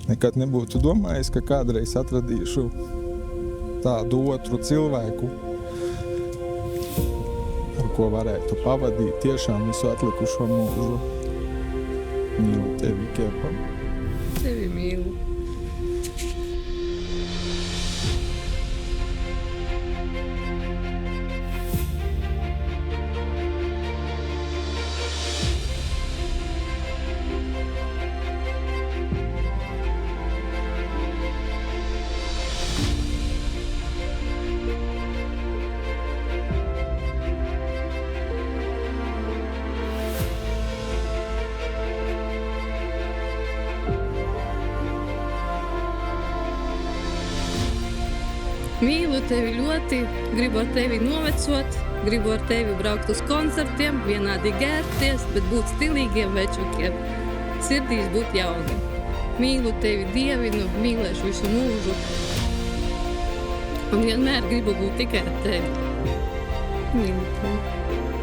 Nekad nebūtu domājis, ka kādreiz atradīšu tādu otru cilvēku, ar ko varētu pavadīt tiešām visu atlikušo mūžu. Mīlu tevi, Kepa. Tevi mīlu. Mīlu tevi ļoti, gribu ar tevi novecot, gribu ar tevi braukt uz koncertiem, vienādi gērties, bet būt stilīgiem večukiem. Sirdīs būt jauniem. Mīlu tevi, dievinu, mīlēšu visu mūžu. Un vienmēr gribu būt tikai ar tevi. Mīlu tevi.